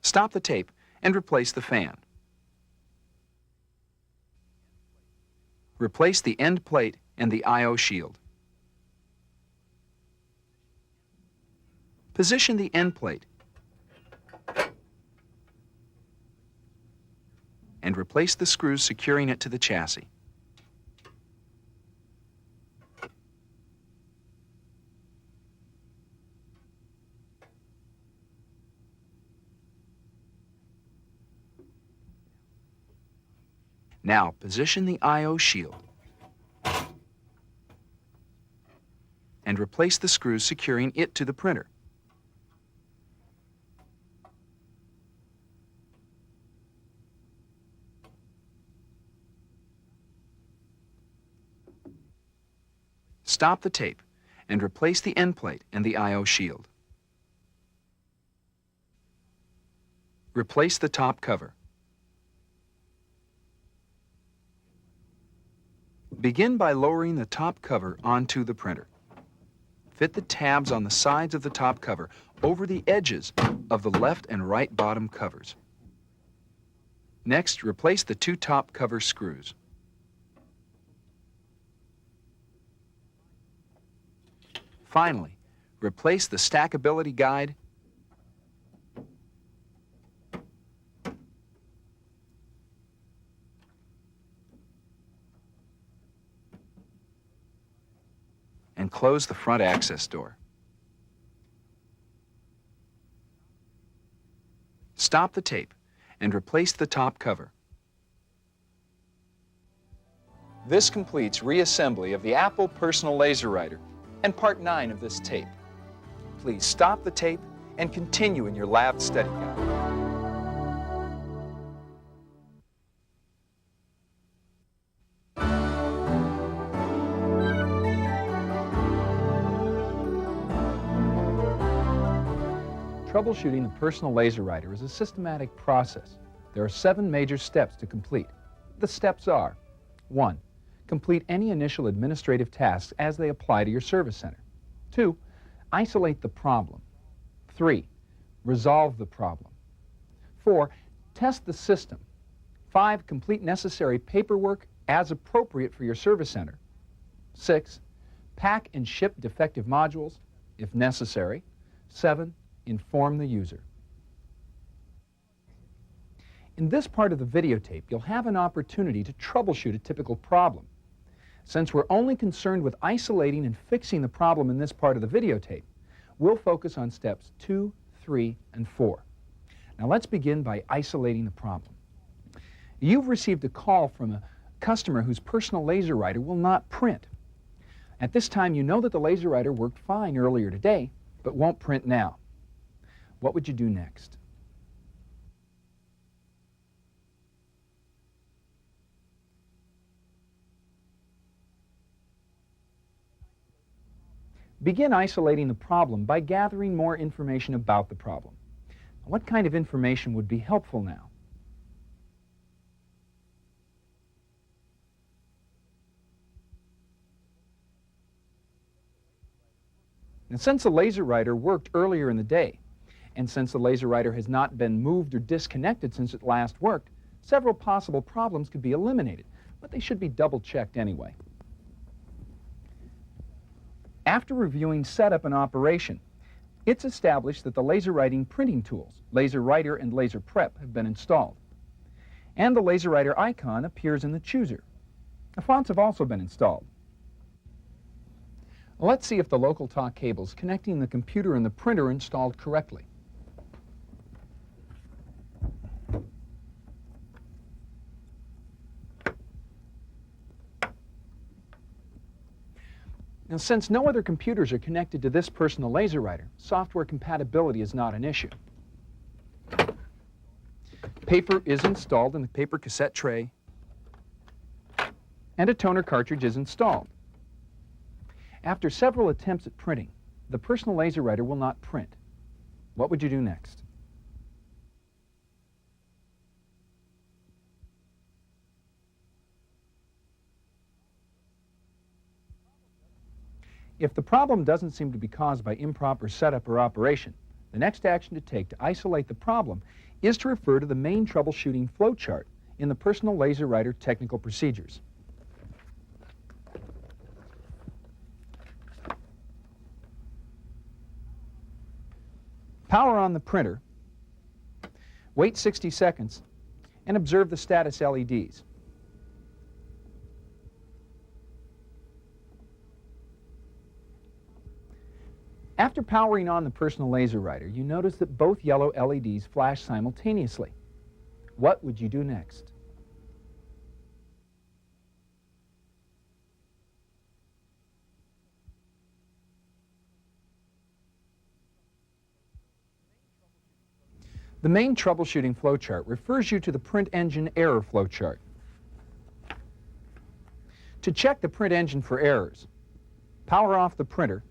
Stop the tape and replace the fan. Replace the end plate and the I/O shield. Position the end plate and replace the screws securing it to the chassis. Now position the I/O shield and replace the screws securing it to the printer. Stop the tape and replace the end plate and the I/O shield. Replace the top cover. Begin by lowering the top cover onto the printer. Fit the tabs on the sides of the top cover over the edges of the left and right bottom covers. Next, replace the two top cover screws. Finally, replace the stackability guide and close the front access door. Stop the tape and replace the top cover. This completes reassembly of the Apple Personal LaserWriter and part 9 of this tape. Please stop the tape and continue in your lab study guide. Troubleshooting the Personal LaserWriter is a systematic process. There are 7 major steps to complete. The steps are: 1. Complete any initial administrative tasks as they apply to your service center. 2. Isolate the problem. 3. Resolve the problem. 4. Test the system. 5. Complete necessary paperwork as appropriate for your service center. 6. Pack and ship defective modules, if necessary. 7. Inform the user. In this part of the videotape, you'll have an opportunity to troubleshoot a typical problem. Since we're only concerned with isolating and fixing the problem in this part of the videotape, we'll focus on steps 2, 3, and 4. Now let's begin by isolating the problem. You've received a call from a customer whose personal LaserWriter will not print. At this time, you know that the LaserWriter worked fine earlier today, but won't print now. What would you do next? Begin isolating the problem by gathering more information about the problem. What kind of information would be helpful now? And since the LaserWriter worked earlier in the day, And since the LaserWriter has not been moved or disconnected since it last worked, several possible problems could be eliminated, but they should be double-checked anyway. After reviewing setup and operation, it's established that the laser writing printing tools, LaserWriter and LaserPrep, have been installed. And the LaserWriter icon appears in the chooser. The fonts have also been installed. Let's see if the local talk cables connecting the computer and the printer are installed correctly. Now, since no other computers are connected to this personal LaserWriter, software compatibility is not an issue. Paper is installed in the paper cassette tray, and a toner cartridge is installed. After several attempts at printing, the personal LaserWriter will not print. What would you do next? If the problem doesn't seem to be caused by improper setup or operation, the next action to take to isolate the problem is to refer to the main troubleshooting flowchart in the personal LaserWriter technical procedures. Power on the printer, wait 60 seconds, and observe the status LEDs. After powering on the personal LaserWriter, you notice that both yellow LEDs flash simultaneously. What would you do next? The main troubleshooting flowchart refers you to the print engine error flowchart. To check the print engine for errors, power off the printer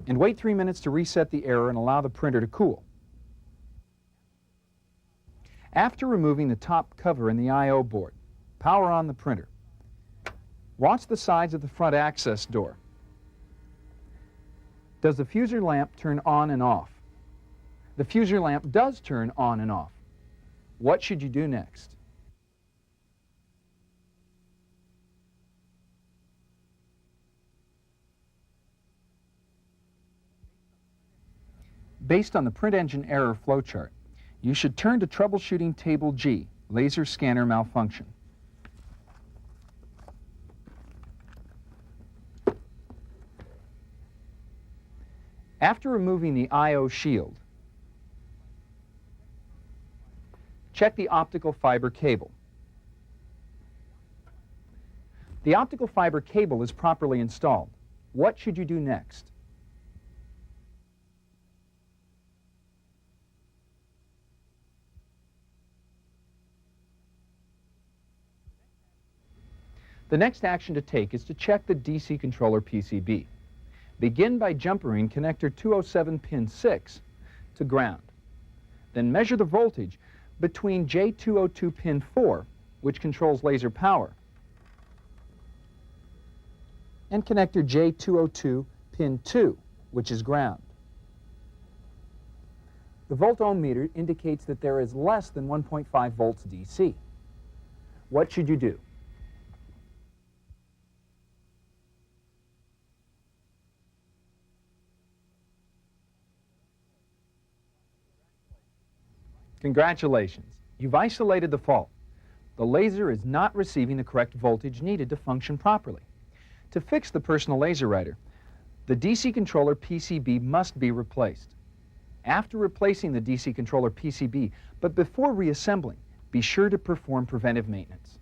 and wait 3 minutes to reset the error and allow the printer to cool. After removing the top cover and the I/O board, power on the printer. Watch the sides of the front access door. Does the fuser lamp turn on and off? The fuser lamp does turn on and off. What should you do next? Based on the print engine error flowchart, you should turn to Troubleshooting Table G, Laser Scanner Malfunction. After removing the I/O shield, check the optical fiber cable. The optical fiber cable is properly installed. What should you do next? The next action to take is to check the DC controller PCB. Begin by jumpering connector 207 pin 6 to ground. Then measure the voltage between J202 pin 4, which controls laser power, and connector J202 pin 2, which is ground. The volt ohm meter indicates that there is less than 1.5 volts DC. What should you do? Congratulations, you've isolated the fault. The laser is not receiving the correct voltage needed to function properly. To fix the personal LaserWriter, the DC controller PCB must be replaced. After replacing the DC controller PCB, but before reassembling, be sure to perform preventive maintenance.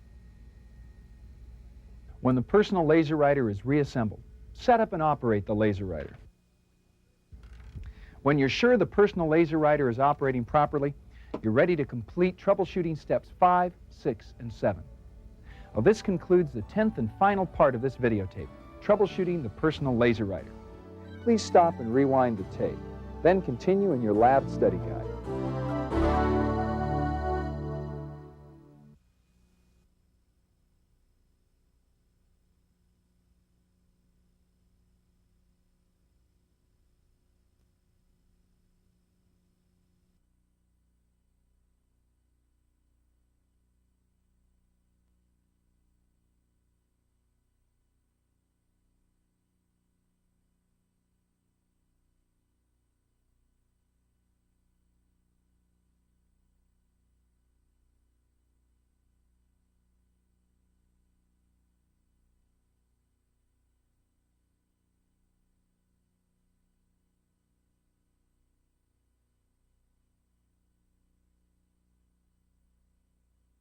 When the personal LaserWriter is reassembled, set up and operate the LaserWriter. When you're sure the personal LaserWriter is operating properly, you're ready to complete troubleshooting steps 5, 6, and 7. Well, this concludes the 10th and final part of this videotape, troubleshooting the personal LaserWriter. Please stop and rewind the tape, then continue in your lab study guide.